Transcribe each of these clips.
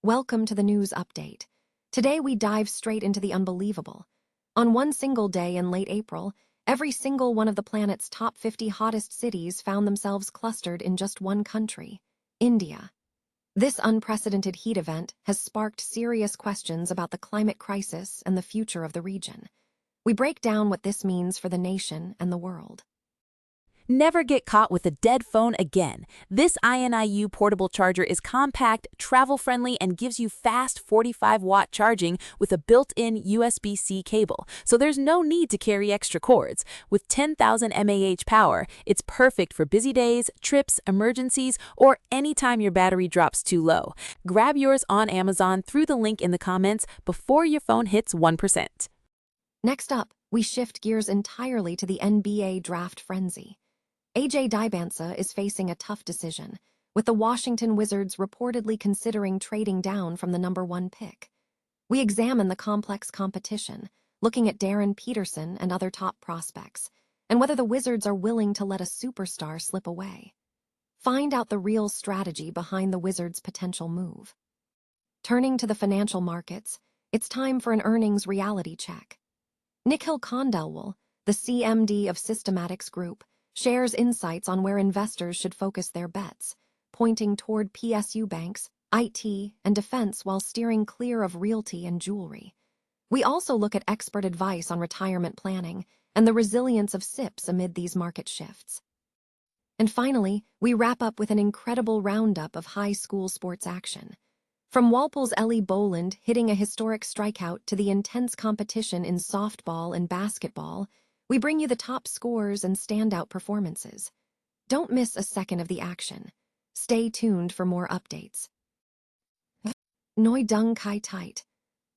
Welcome to the news update. Today we dive straight into the unbelievable. On one single day in late April, every single one of the planet's top 50 hottest cities found themselves clustered in just one country, India. This unprecedented heat event has sparked serious questions about the climate crisis and the future of the region. We break down what this means for the nation and the world. Never get caught with a dead phone again. This INIU portable charger is compact, travel-friendly, and gives you fast 45-watt charging with a built-in USB-C cable, so there's no need to carry extra cords. With 10,000 mAh power, it's perfect for busy days, trips, emergencies, or anytime your battery drops too low. Grab yours on Amazon through the link in the comments before your phone hits 1%. Next up, we shift gears entirely to the NBA draft frenzy. AJ Dybantsa is facing a tough decision, with the Washington Wizards reportedly considering trading down from the #1 pick. We examine the complex competition, looking at Darren Peterson and other top prospects, and whether the Wizards are willing to let a superstar slip away. Find out the real strategy behind the Wizards' potential move. Turning to the financial markets, it's time for an earnings reality check. Nikhil Khandelwal, the CMD of Systematics Group, shares insights on where investors should focus their bets, pointing toward PSU banks, IT, and defense while steering clear of realty and jewelry. We also look at expert advice on retirement planning and the resilience of SIPs amid these market shifts. And finally, we wrap up with an incredible roundup of high school sports action. From Walpole's Ellie Boland hitting a historic strikeout to the intense competition in softball and basketball, we bring you the top scores and standout performances. Don't miss a second of the action. Stay tuned for more updates. Noi Dung Kai Tight.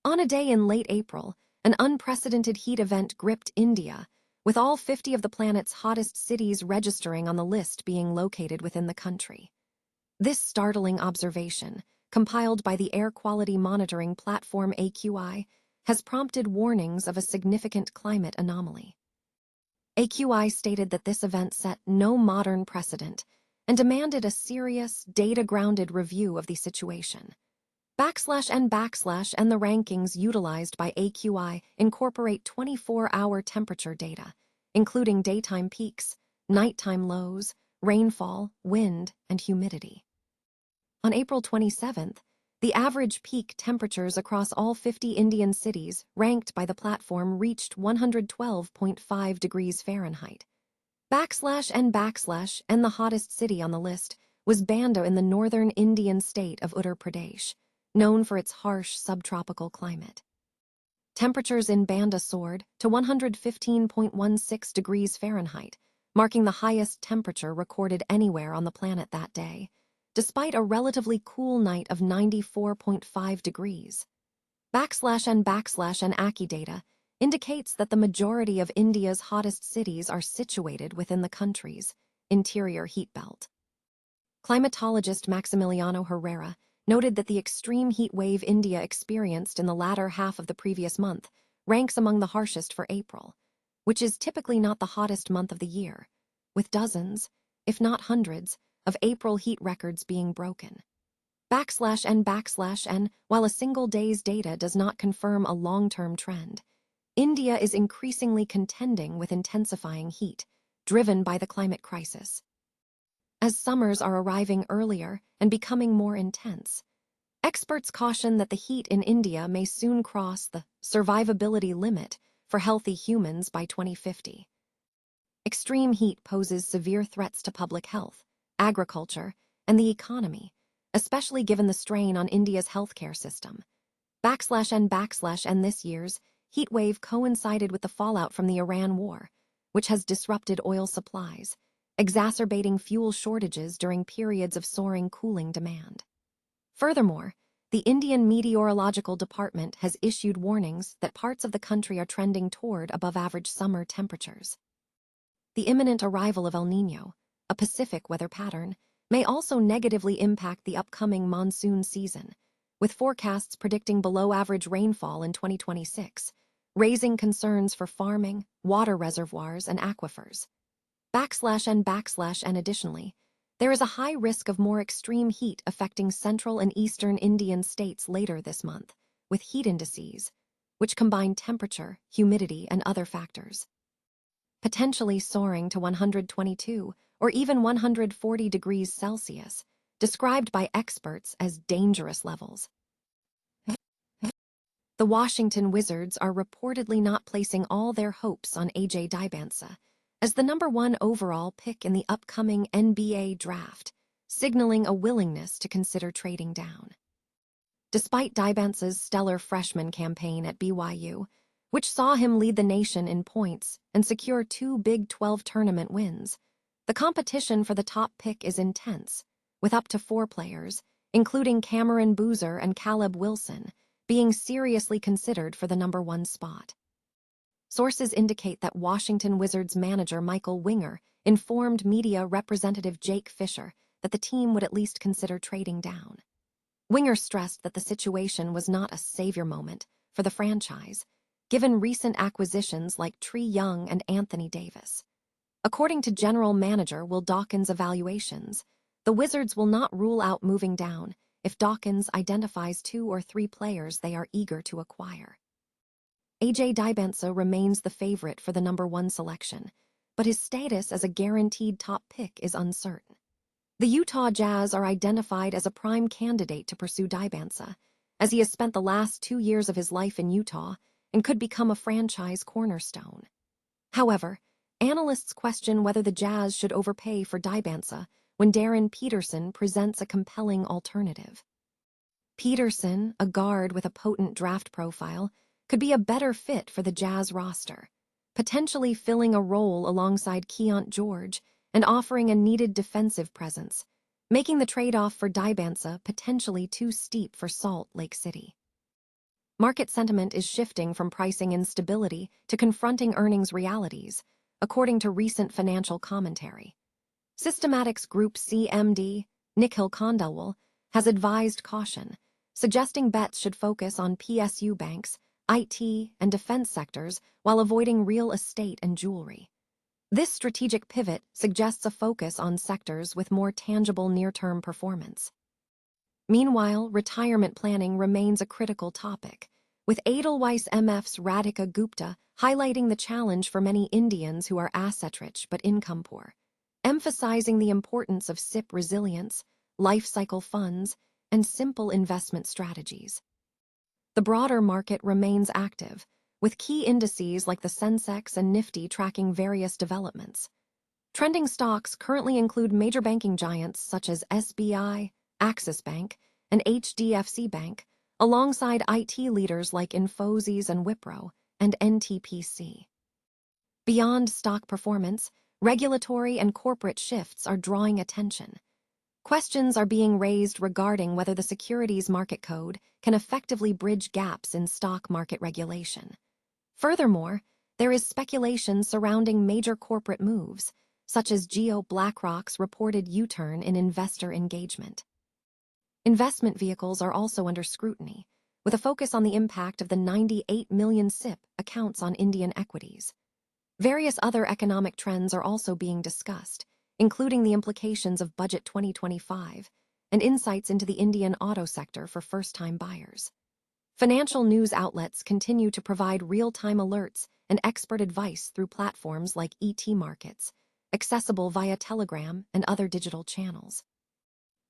On a day in late April, an unprecedented heat event gripped India, with all 50 of the planet's hottest cities registering on the list being located within the country. This startling observation, compiled by the air quality monitoring platform AQI, has prompted warnings of a significant climate anomaly. AQI stated that this event set no modern precedent and demanded a serious, data-grounded review of the situation. /n/, and the rankings utilized by AQI incorporate 24-hour temperature data, including daytime peaks, nighttime lows, rainfall, wind, and humidity. On April 27th, the average peak temperatures across all 50 Indian cities ranked by the platform reached 112.5 degrees Fahrenheit. /n/, and the hottest city on the list was Banda in the northern Indian state of Uttar Pradesh, known for its harsh subtropical climate. Temperatures in Banda soared to 115.16 degrees Fahrenheit, marking the highest temperature recorded anywhere on the planet that day, despite a relatively cool night of 94.5 degrees. /n/, and ACCI data indicates that the majority of India's hottest cities are situated within the country's interior heat belt. Climatologist Maximiliano Herrera noted that the extreme heat wave India experienced in the latter half of the previous month ranks among the harshest for April, which is typically not the hottest month of the year, with dozens, if not hundreds, of April heat records being broken. /n/, while a single day's data does not confirm a long-term trend, India is increasingly contending with intensifying heat, driven by the climate crisis. As summers are arriving earlier and becoming more intense, experts caution that the heat in India may soon cross the survivability limit for healthy humans by 2050. Extreme heat poses severe threats to public health, agriculture, and the economy, especially given the strain on India's healthcare system. /n/, this year's heat wave coincided with the fallout from the Iran war, which has disrupted oil supplies, exacerbating fuel shortages during periods of soaring cooling demand. Furthermore, the Indian Meteorological Department has issued warnings that parts of the country are trending toward above-average summer temperatures. The imminent arrival of El Niño, a Pacific weather pattern, may also negatively impact the upcoming monsoon season, with forecasts predicting below-average rainfall in 2026, raising concerns for farming, water reservoirs, and aquifers. /n/, and additionally, there is a high risk of more extreme heat affecting central and eastern Indian states later this month, with heat indices, which combine temperature, humidity, and other factors, potentially soaring to 122 or even 140 degrees Celsius, described by experts as dangerous levels. The Washington Wizards are reportedly not placing all their hopes on AJ Dybantsa as the #1 overall pick in the upcoming NBA draft, signaling a willingness to consider trading down. Despite Dybantsa's stellar freshman campaign at BYU, which saw him lead the nation in points and secure 2 Big 12 tournament wins, the competition for the top pick is intense, with up to 4 players, including Cameron Boozer and Caleb Wilson, being seriously considered for the #1 spot. Sources indicate that Washington Wizards manager Michael Winger informed media representative Jake Fisher that the team would at least consider trading down. Winger stressed that the situation was not a savior moment for the franchise, given recent acquisitions like Trae Young and Anthony Davis. According to general manager Will Dawkins' evaluations, the Wizards will not rule out moving down if Dawkins identifies 2 or 3 players they are eager to acquire. AJ Dybantsa remains the favorite for the #1 selection, but his status as a guaranteed top pick is uncertain. The Utah Jazz are identified as a prime candidate to pursue Dybantsa, as he has spent the last 2 years of his life in Utah and could become a franchise cornerstone. However, analysts question whether the Jazz should overpay for Dybantsa when Darren Peterson presents a compelling alternative. Peterson, a guard with a potent draft profile, could be a better fit for the Jazz roster, potentially filling a role alongside Keontae George and offering a needed defensive presence, making the trade-off for Dybantsa potentially too steep for Salt Lake City. Market sentiment is shifting from pricing instability to confronting earnings realities, according to recent financial commentary. Systematics Group CMD, Nikhil Khandelwal, has advised caution, suggesting bets should focus on PSU banks, IT, and defense sectors while avoiding real estate and jewelry. This strategic pivot suggests a focus on sectors with more tangible near-term performance. Meanwhile, retirement planning remains a critical topic, with Edelweiss MF's Radhika Gupta highlighting the challenge for many Indians who are asset-rich but income-poor, emphasizing the importance of SIP resilience, life cycle funds, and simple investment strategies. The broader market remains active, with key indices like the Sensex and Nifty tracking various developments. Trending stocks currently include major banking giants such as SBI, Axis Bank, and HDFC Bank, alongside IT leaders like Infosys and Wipro and NTPC. Beyond stock performance, regulatory and corporate shifts are drawing attention. Questions are being raised regarding whether the Securities Market Code can effectively bridge gaps in stock market regulation. Furthermore, there is speculation surrounding major corporate moves, such as Jio BlackRock's reported U-turn in investor engagement. Investment vehicles are also under scrutiny, with a focus on the impact of the 98 million SIP accounts on Indian equities. Various other economic trends are also being discussed, including the implications of Budget 2025 and insights into the Indian auto sector for first-time buyers. Financial news outlets continue to provide real-time alerts and expert advice through platforms like ET Markets, accessible via Telegram and other digital channels.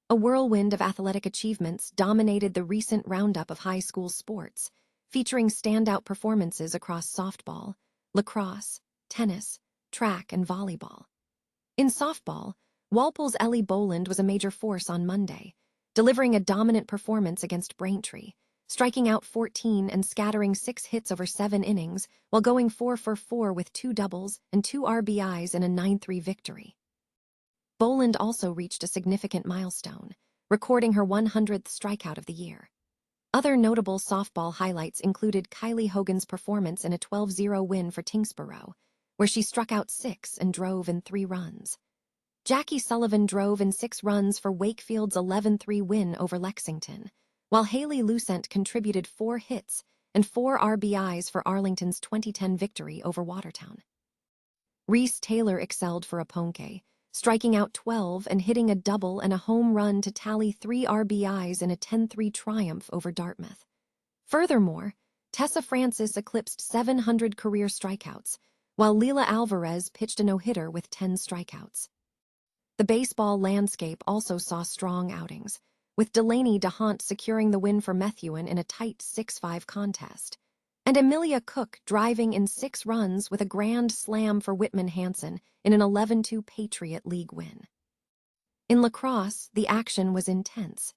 A whirlwind of athletic achievements dominated the recent roundup of high school sports, featuring standout performances across softball, lacrosse, tennis, track, and volleyball. In softball, Walpole's Ellie Boland was a major force on Monday, delivering a dominant performance against Braintree, striking out 14 and scattering 6 hits over 7 innings while going 4 for 4 with 2 doubles and 2 RBIs in a 9-3 victory. Boland also reached a significant milestone, recording her 100th strikeout of the year. Other notable softball highlights included Kylie Hogan's performance in a 12-0 win for Tingsboro, where she struck out 6 and drove in 3 runs. Jackie Sullivan drove in 6 runs for Wakefield's 11-3 win over Lexington, while Haley Lucent contributed 4 hits and 4 RBIs for Arlington's 2010 victory over Watertown. Reese Taylor excelled for Aponte, striking out 12 and hitting a double and a home run to tally 3 RBIs in a 10-3 triumph over Dartmouth. Furthermore, Tessa Francis eclipsed 700 career strikeouts, while Leila Alvarez pitched a no-hitter with 10 strikeouts. The baseball landscape also saw strong outings, with Delaney DeHaan securing the win for Methuen in a tight 6-5 contest, and Amelia Cook driving in 6 runs with a grand slam for Whitman Hansen in an 11-2 Patriot League win. In lacrosse, the action was intense.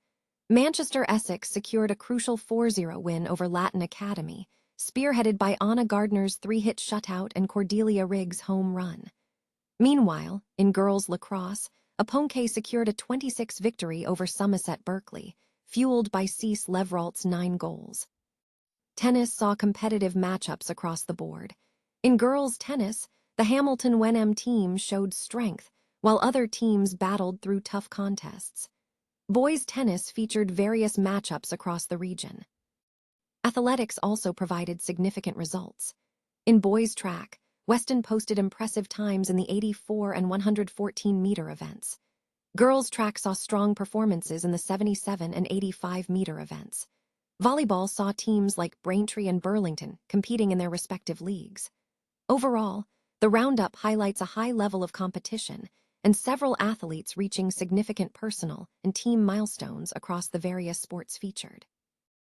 Manchester Essex secured a crucial 4-0 win over Latin Academy, spearheaded by Anna Gardner's 3-hit shutout and Cordelia Riggs' home run. Meanwhile, in girls lacrosse, Aponke secured a 26 victory over Somerset Berkeley, fueled by Cease Leveralt's 9 goals. Tennis saw competitive matchups across the board. In girls' tennis, the Hamilton Wenham team showed strength, while other teams battled through tough contests. Boys' tennis featured various matchups across the region. Athletics also provided significant results. In boys' track, Weston posted impressive times in the 84 and 114-meter events. Girls' track saw strong performances in the 77 and 85-meter events. Volleyball saw teams like Braintree and Burlington competing in their respective leagues. Overall, the roundup highlights a high level of competition and several athletes reaching significant personal and team milestones across the various sports featured.